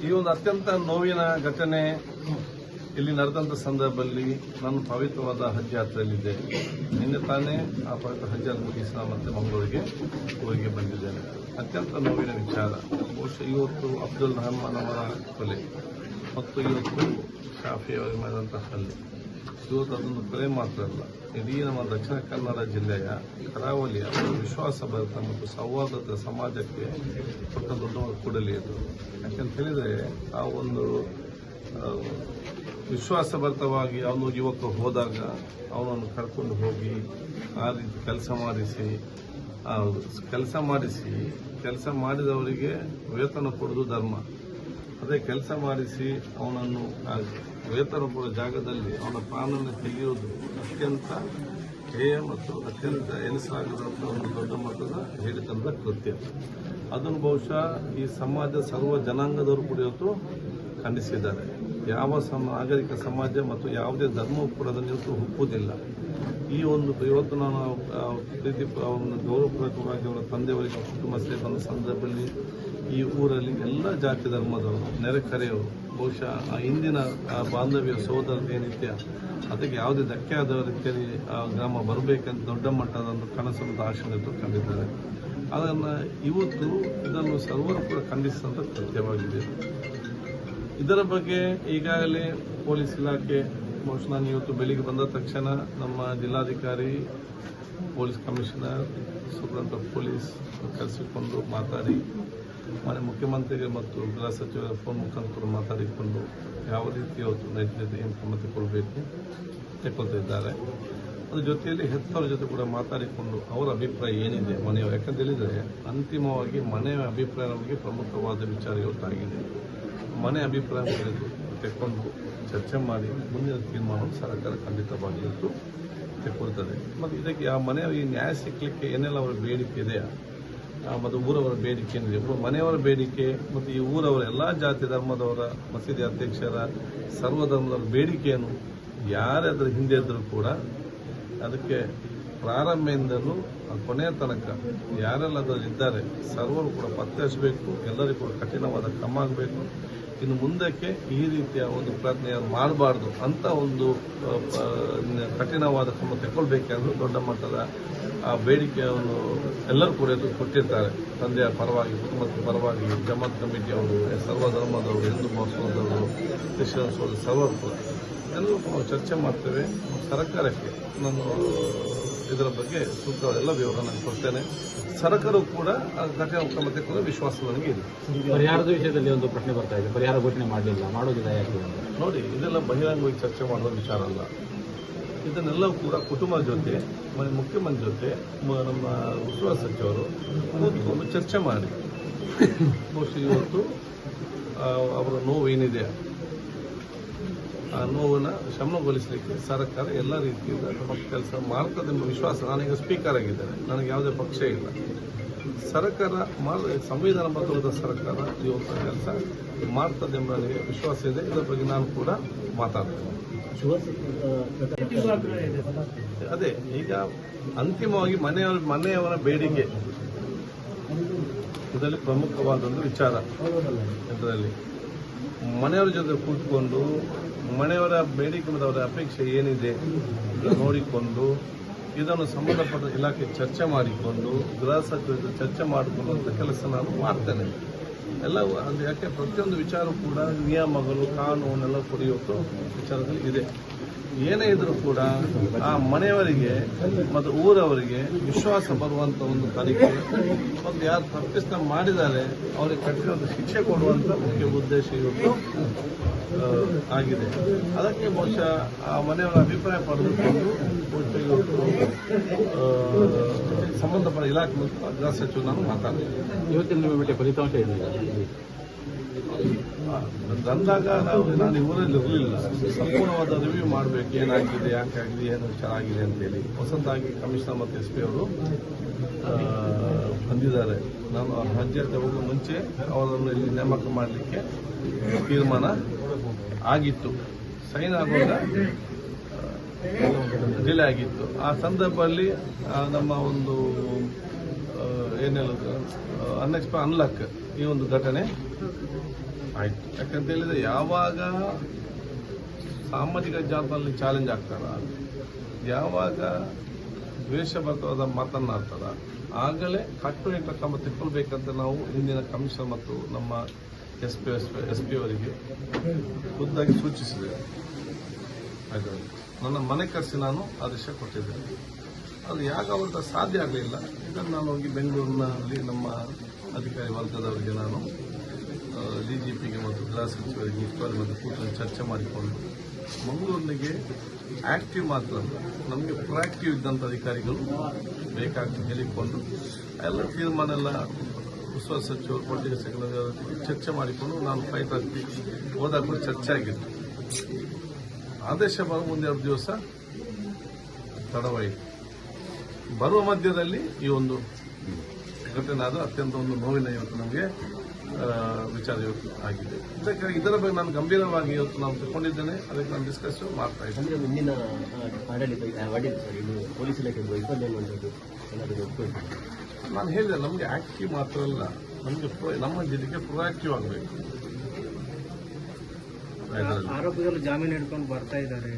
ಈ ಒಂದು ಅತ್ಯಂತ ನೋವಿನ ಘಟನೆ ಇಲ್ಲಿ ನಡೆದಂಥ ಸಂದರ್ಭದಲ್ಲಿ ನಾನು ಪವಿತ್ರವಾದ ಹಜ್ ಯಾತ್ರೆಯಲ್ಲಿದ್ದೆ. ನಿನ್ನೆ ತಾನೇ ಆ ಪವಿತ್ರ ಹಜ್ ಯಾತ್ರೆ ಮುಗಿಸಿ ಮತ್ತೆ ಮಂಗಳೂರಿಗೆ ಊರಿಗೆ ಬಂದಿದ್ದೇನೆ. ಅತ್ಯಂತ ನೋವಿನ ವಿಚಾರ. ಬಹುಶಃ ಇವತ್ತು ಅಬ್ದುಲ್ ರಹಮಾನ್ ಅವರ ಕೊಲೆ ಮತ್ತು ಇವತ್ತು ಶಾಫಿ ಅವರಿಗೆ ಮಾಡಿದಂಥ ಹಲ್ಲೆ, ಇವತ್ತು ಅದೊಂದು ಕೊಲೆ ಮಾತ್ರ ಅಲ್ಲ, ಇಡೀ ನಮ್ಮ ದಕ್ಷಿಣ ಕನ್ನಡ ಜಿಲ್ಲೆಯ ಕರಾವಳಿಯ ವಿಶ್ವಾಸಭರಿತ ಮತ್ತು ಸೌಹಾರ್ದದ ಸಮಾಜಕ್ಕೆ ಕೊಟ್ಟ ದೊಡ್ಡ ಕೊಡಲಿ ಅದು. ಯಾಕಂತ ಹೇಳಿದರೆ ಆ ಒಂದು ವಿಶ್ವಾಸಭರಿತವಾಗಿ ಅವನು ಯುವಕ ಹೋದಾಗ ಅವನನ್ನು ಕರ್ಕೊಂಡು ಹೋಗಿ ಆ ರೀತಿ ಕೆಲಸ ಮಾಡಿದವರಿಗೆ ವೇತನ ಕೊಡೋದು ಧರ್ಮ. ಅದೇ ಕೆಲಸ ಮಾಡಿಸಿ ಅವನನ್ನು ವೇತನ ಕೊಡೋ ಜಾಗದಲ್ಲಿ ಅವನ ಪ್ರಾಣವನ್ನು ತೆಗೆಯುವುದು ಅತ್ಯಂತ ಹೇಯ ಮತ್ತು ಅತ್ಯಂತ ಎನಿಸಲಾಗದಂಥ ಒಂದು ದೊಡ್ಡ ಮಟ್ಟದ ಹೇಳಿದಂಥ ಕೃತ್ಯ. ಅದನ್ನು ಬಹುಶಃ ಈ ಸಮಾಜ ಸರ್ವ ಜನಾಂಗದವರು ಕೂಡ ಇವತ್ತು ಖಂಡಿಸಿದ್ದಾರೆ. ಯಾವ ನಾಗರಿಕ ಸಮಾಜ ಮತ್ತು ಯಾವುದೇ ಧರ್ಮವೂ ಕೂಡ ಅದನ್ನು ಇವತ್ತು ಒಪ್ಪುವುದಿಲ್ಲ. ಈ ಒಂದು ಇವತ್ತು ನಾನು ಪ್ರೀತಿ ಗೌರವಪೂರ್ವಕವಾಗಿ ಅವರ ತಂದೆಯವರಿಗೆ ಕುಟುಂಬ ಸೇರಿ ಬಂದ ಸಂದರ್ಭದಲ್ಲಿ ಈ ಊರಲ್ಲಿ ಎಲ್ಲ ಜಾತಿ ಧರ್ಮದವರು, ನೆರೆಕರೆಯವರು, ಬಹುಶಃ ಆ ಹಿಂದಿನ ಬಾಂಧವ್ಯ ಸೋದರತೆ ಏನಿದೆ ಅದಕ್ಕೆ ಯಾವುದೇ ಧಕ್ಕೆ ಆದ ರೀತಿಯಲ್ಲಿ ಆ ಗ್ರಾಮ ಬರಬೇಕಂತ ದೊಡ್ಡ ಮಟ್ಟದ ಒಂದು ಕನಸನ್ನು ಆಶೆ ಕಂಡಿದ್ದಾರೆ. ಅದನ್ನು ಇವತ್ತು ಇದನ್ನು ಸರ್ವರು ಕೂಡ ಖಂಡಿಸಿದಂಥ ಕೃತ್ಯವಾಗಿದೆ. ಇದರ ಬಗ್ಗೆ ಈಗಾಗಲೇ ಪೊಲೀಸ್ ಇಲಾಖೆ ಬಹುಶಃ ನಾನು ಇವತ್ತು ಬೆಳಿಗ್ಗೆ ಬಂದ ತಕ್ಷಣ ನಮ್ಮ ಜಿಲ್ಲಾಧಿಕಾರಿ, police commissioner, superintendent of police ಕರೆಸಿಕೊಂಡು ಮಾತಾಡಿ ಮಾನ್ಯ ಮುಖ್ಯಮಂತ್ರಿಗೆ ಮತ್ತು ಗೃಹ ಸಚಿವರ ಫೋನ್ ಮುಖಾಂತರ ಮಾತಾಡಿಕೊಂಡು ಯಾವ ರೀತಿ ಅವತ್ತು ನೈತಿಕ ಏನು ಕ್ರಮ ತೆಗೆದುಕೊಳ್ತಿದ್ದಾರೆ. ಅದ್ರ ಜೊತೆಯಲ್ಲಿ ಹೆತ್ತವರ ಜೊತೆ ಕೂಡ ಮಾತಾಡಿಕೊಂಡು ಅವರ ಅಭಿಪ್ರಾಯ ಏನಿದೆ ಮನೆಯವರು, ಯಾಕಂತ ಹೇಳಿದರೆ ಅಂತಿಮವಾಗಿ ಮನೆಯ ಅಭಿಪ್ರಾಯ ನಮಗೆ ಪ್ರಮುಖವಾದ ವಿಚಾರ ಇವತ್ತಾಗಿದೆ. ಮನೆ ಅಭಿಪ್ರಾಯ ತೆಕ್ಕೊಂಡು ಚರ್ಚೆ ಮಾಡಿ ಮುಂದಿನ ತೀರ್ಮಾನವನ್ನು ಸರ್ಕಾರ ಖಂಡಿತವಾಗಿ ಇವತ್ತು ತೆಕ್ಕೊಳ್ತದೆ. ಮತ್ತು ಇದಕ್ಕೆ ಆ ಮನೆಯವರಿಗೆ ನ್ಯಾಯ ಸಿಕ್ಕಲಿಕ್ಕೆ ಏನೆಲ್ಲ ಅವರ ಬೇಡಿಕೆ ಇದೆಯಾ ಮತ್ತು ಊರವರ ಬೇಡಿಕೆ ಏನಿದೆ, ಮನೆಯವರ ಬೇಡಿಕೆ ಮತ್ತು ಈ ಊರವರ ಎಲ್ಲ ಜಾತಿ ಧರ್ಮದವರ, ಮಸೀದಿ ಅಧ್ಯಕ್ಷರ, ಸರ್ವಧರ್ಮದವರ ಬೇಡಿಕೆಯನ್ನು ಯಾರೇ ಅದರ ಹಿಂದೆ ಇದ್ದರೂ ಕೂಡ ಅದಕ್ಕೆ ಪ್ರಾರಂಭದಿಂದಲೂ ಕೊನೆಯ ತನಕ ಯಾರೆಲ್ಲ ಅದರಲ್ಲಿದ್ದಾರೆ ಸರ್ವರು ಕೂಡ ಪತ್ತೆ ಹಚ್ಚಬೇಕು. ಎಲ್ಲರಿಗೂ ಕೂಡ ಕಠಿಣವಾದ ಕ್ರಮ ಆಗಬೇಕು. ಇನ್ನು ಮುಂದಕ್ಕೆ ಈ ರೀತಿಯ ಒಂದು ಪ್ರಯತ್ನ ಮಾಡಬಾರ್ದು ಅಂತ ಒಂದು ಕಠಿಣವಾದ ಕ್ರಮ ತೆಗೊಳ್ಬೇಕಾದ್ರೂ ದೊಡ್ಡ ಮಟ್ಟದ ಆ ಬೇಡಿಕೆಯನ್ನು ಎಲ್ಲರೂ ಕೂಡ ಕೊಟ್ಟಿರ್ತಾರೆ. ತಂದೆಯ ಪರವಾಗಿ, ಕುಟುಂಬದ ಪರವಾಗಿ, ಜಮಾತ್ ಕಮಿಟಿಯವರು, ಸರ್ವಧರ್ಮದವರು, ಹಿಂದೂ ಮಹಾಸಭಾದವರು, ಕ್ರಿಶ್ಚಿಯನ್ ಸರ್ವರು ಕೂಡ ಎಲ್ಲರೂ ನಾವು ಚರ್ಚೆ ಮಾಡ್ತೇವೆ. ಸರ್ಕಾರಕ್ಕೆ ನಾನು ಇದರ ಬಗ್ಗೆ ಸೂಕ್ತ ಎಲ್ಲ ವಿವರ ನಾನು ಕೊಡ್ತೇನೆ. ಸರ್ಕಾರವು ಕೂಡ ಕಠಿಣ ಕ್ರಮ ತೆಗೆದುಕೊಳ್ಳೋ ವಿಶ್ವಾಸ ನನಗೆ ಇದೆ. ಪರಿಹಾರದ ವಿಷಯದಲ್ಲಿ ಒಂದು ಪ್ರಶ್ನೆ ಬರ್ತಾ ಇದೆ, ಪರಿಹಾರ ಘೋಷಣೆ ಮಾಡಲಿಲ್ಲ, ಮಾಡೋದಿಲ್ಲ ಯಾಕೆ? ನೋಡಿ, ಇದೆಲ್ಲ ಬಹಿರಂಗವಾಗಿ ಚರ್ಚೆ ಮಾಡುವ ವಿಚಾರ ಅಲ್ಲ. ಇದನ್ನೆಲ್ಲವೂ ಕೂಡ ಕುಟುಂಬದ ಜೊತೆ, ಮುಖ್ಯಮಂತ್ರಿ ಜೊತೆ, ನಮ್ಮ ಗೃಹ ಸಚಿವರು ಕೂತ್ಕೊಂಡು ಚರ್ಚೆ ಮಾಡಿ ಬಹುಶಃ ಇವತ್ತು ಅವರ ನೋವು ಏನಿದೆ ಆ ನೋವನ್ನು ಶಮನಗೊಳಿಸಲಿಕ್ಕೆ ಸರ್ಕಾರ ಎಲ್ಲ ರೀತಿಯಿಂದ ನಮ್ಮ ಕೆಲಸ ಮಾಡ್ತದೆ ಎಂಬ ವಿಶ್ವಾಸ. ನಾನೀಗ ಸ್ಪೀಕರ್ ಆಗಿದ್ದೇನೆ, ನನಗೆ ಯಾವುದೇ ಪಕ್ಷ ಇಲ್ಲ. ಸರ್ಕಾರ ಸಂವಿಧಾನಬದ್ಧವಾದ ಸರ್ಕಾರ ಇವತ್ತು ಕೆಲಸ ಮಾಡ್ತದೆ ಎಂಬ ನನಗೆ ವಿಶ್ವಾಸ ಇದೆ. ಇದರ ಬಗ್ಗೆ ನಾನು ಕೂಡ ಮಾತಾಡ್ತೇನೆ. ಅದೇ ಈಗ ಅಂತಿಮವಾಗಿ ಮನೆಯವರ ಬೇಡಿಕೆ ಇದರಲ್ಲಿ ಪ್ರಮುಖವಾದೊಂದು ವಿಚಾರ. ಇದರಲ್ಲಿ ಮನೆಯವರ ಜೊತೆ ಕೂತ್ಕೊಂಡು ಮನೆಯವರ ಬೇಡಿಕೆ ಮತ್ತು ಅವರ ಅಪೇಕ್ಷೆ ಏನಿದೆ ನೋಡಿಕೊಂಡು ಇದನ್ನು ಸಂಬಂಧಪಟ್ಟ ಇಲಾಖೆ ಚರ್ಚೆ ಮಾಡಿಕೊಂಡು ಗೃಹ ಸಚಿವರ ಚರ್ಚೆ ಮಾಡಿಕೊಳ್ಳುವಂಥ ಕೆಲಸ ನಾನು ಮಾಡ್ತೇನೆ. ಎಲ್ಲ ಅದು ಯಾಕೆ ಪ್ರತಿಯೊಂದು ವಿಚಾರ ಕೂಡ ನಿಯಮಗಳು, ಕಾನೂನೆಲ್ಲ ಕುಡಿಯುವ ವಿಚಾರದಲ್ಲಿ ಇದೆ. ಏನೇ ಇದ್ರೂ ಕೂಡ ಆ ಮನೆಯವರಿಗೆ ಮತ್ತು ಊರವರಿಗೆ ವಿಶ್ವಾಸ ಬರುವಂಥ ಒಂದು ತನಿಖೆ ಮತ್ತು ಯಾರು ತಪ್ಪಿಸ್ತಾ ಮಾಡಿದ್ದಾರೆ ಅವರಿಗೆ ಕಠಿಣ ಶಿಕ್ಷೆ ಕೊಡುವಂಥ ಮುಖ್ಯ ಉದ್ದೇಶ ಇವತ್ತು ಆಗಿದೆ. ಅದಕ್ಕೆ ಬಹುಶಃ ಆ ಮನೆಯವರ ಅಭಿಪ್ರಾಯ ಪಡೆದುಕೊಂಡು ಬಹುಶಃ ಇವತ್ತು ಸಂಬಂಧಪಟ್ಟ ಇಲಾಖೆ ಮತ್ತು ಗೃಹ ಸಚಿವರು ನಾನು ಮಾತಾಡ್ತೀನಿ. ಇವತ್ತಿನ ಫಲಿತಾಂಶ ಏನಿದೆ ಬಂದಾಗ ನಾನು ಈ ಊರಲ್ಲಿ ಇರಲಿಲ್ಲ. ಸಂಪೂರ್ಣವಾದ ರಿವ್ಯೂ ಮಾಡಬೇಕು, ಏನಾಗಿದೆ, ಯಾಕೆ ಆಗಿದೆ, ಏನು ವಿಚಾರ ಆಗಿದೆ ಅಂತೇಳಿ. ಹೊಸದಾಗಿ ಕಮಿಷನರ್ ಮತ್ತು SP ಅವರು ಬಂದಿದ್ದಾರೆ. ನಾನು ಹಜ್ ಯಾತ್ರೆ ಹೋಗೋ ಮುಂಚೆ ಅವರನ್ನು ಇಲ್ಲಿ ನೇಮಕ ಮಾಡಲಿಕ್ಕೆ ತೀರ್ಮಾನ ಆಗಿತ್ತು. ಸೈನ್ ಆಗುವಾಗ ಡಿಲೇ ಆಗಿತ್ತು. ಆ ಸಂದರ್ಭದಲ್ಲಿ ನಮ್ಮ ಒಂದು ಏನೇಳೋದು ಅನ್ಲಕ್ ಈ ಒಂದು ಘಟನೆ ಆಯ್ತು. ಯಾಕಂತ ಹೇಳಿದ್ರೆ ಯಾವಾಗ ಸಾಮಾಜಿಕ ಜಾಲದಲ್ಲಿ ಚಾಲೆಂಜ್ ಆಗ್ತಾರ, ಯಾವಾಗ ದ್ವೇಷಭರಿತವಾದ ಮಾತನ್ನಾಡ್ತಾರ, ಆಗಲೇ ಕಟ್ಟುನಿಟ್ಟಿನ ಕ್ರಮ ತೆಕ್ಕೊಳ್ಬೇಕಂತ ನಾವು ಇಂದಿನ ಕಮಿಷನರ್ ಮತ್ತು ನಮ್ಮ ಎಸ್ ಪಿ ಅವರಿಗೆ ಖುದ್ದಾಗಿ ಸೂಚಿಸಿದ್ದೇವೆ. ಆಯ್ತು, ನನ್ನ ಮನೆ ಕರೆಸಿ ನಾನು ಆದೇಶ ಕೊಟ್ಟಿದ್ದೇನೆ. ಅದು ಯಾಕೆ ಅವ್ರ ಸಾಧ್ಯ ಆಗಲಿಲ್ಲ, ಇದನ್ನು ನಾನು ಹೋಗಿ ಬೆಂಗಳೂರಿನಲ್ಲಿ ನಮ್ಮ ಅಧಿಕಾರಿ ವರ್ಗದವರಿಗೆ ನಾನು ಡಿಜಿಪಿಗೆ ಮತ್ತು ಗೃಹ ಸಚಿವರಿಗೆ ಮುಖ್ಯಮಂತ್ರಿ ಮತ್ತು ಕೂಟದಲ್ಲಿ ಚರ್ಚೆ ಮಾಡಿಕೊಂಡು ಮಂಗಳೂರಿನಿಗೆ ಆಕ್ಟಿವ್ ಮಾತ್ರ ಅಲ್ಲ, ನಮಗೆ ಪ್ರೊಆಕ್ಟಿವ್ ಇದ್ದಂಥ ಅಧಿಕಾರಿಗಳು ಬೇಕಾಗ್ತದೆ ಹೇಳಿಕೊಂಡು ಎಲ್ಲ ತೀರ್ಮಾನ ಎಲ್ಲ ಉಸ್ತುವಾರಿ ಸಚಿವರು ಪೊಲಿಟಿಕಲ್ ಸೆಕ್ರೆಟರಿ ಚರ್ಚೆ ಮಾಡಿಕೊಂಡು ನಾನು ಫ್ಲೈಟ್ ಹತ್ತಿ ಹೋದಾಗ ಕೂಡ ಚರ್ಚೆ ಆಗಿತ್ತು. ಆದೇಶ ಬರುವ ಮುಂದೆ 2 ದಿವಸ ತಡವಾಯಿತು. ಬರುವ ಮಧ್ಯದಲ್ಲಿ ಈ ಒಂದು ಘಟನೆ ಆದ ಅತ್ಯಂತ ಒಂದು ನೋವಿನ ಇವತ್ತು ನಮಗೆ ವಿಚಾರ ಇವತ್ತು ಆಗಿದೆ. ಇದರ ಬಗ್ಗೆ ನಾನು ಗಂಭೀರವಾಗಿ ಇವತ್ತು ನಾವು ತಗೊಂಡಿದ್ದೇನೆ, ಅದಕ್ಕೆ ನಾನು ಡಿಸ್ಕಸ್ ಮಾಡ್ತಾ ಇದ್ದೇನೆ. ಅಂದ್ರೆ ಮುಂದಿನ ಆಡಳಿತ ಸರ್, ಇದು ಪೊಲೀಸ್ ಇಲಾಖೆ ವೈಫಲ್ಯವಂಥದ್ದು ಏನಾದರೂ ಒಪ್ಪಿಕೊಳ್ಳಿ. ನಾನು ಹೇಳಿದೆ, ನಮಗೆ ಆಕ್ಟಿವ್ ಮಾತ್ರ ಅಲ್ಲ, ನಮಗೆ ನಮ್ಮ ಜಿಲ್ಲೆಗೆ ಪ್ರೊಆಕ್ಟಿವ್ ಆಗಬೇಕು. ಆರೋಪಿಗಳು ಜಾಮೀನು ಹಿಡ್ಕೊಂಡು ಬರ್ತಾ ಇದ್ದಾರೆ.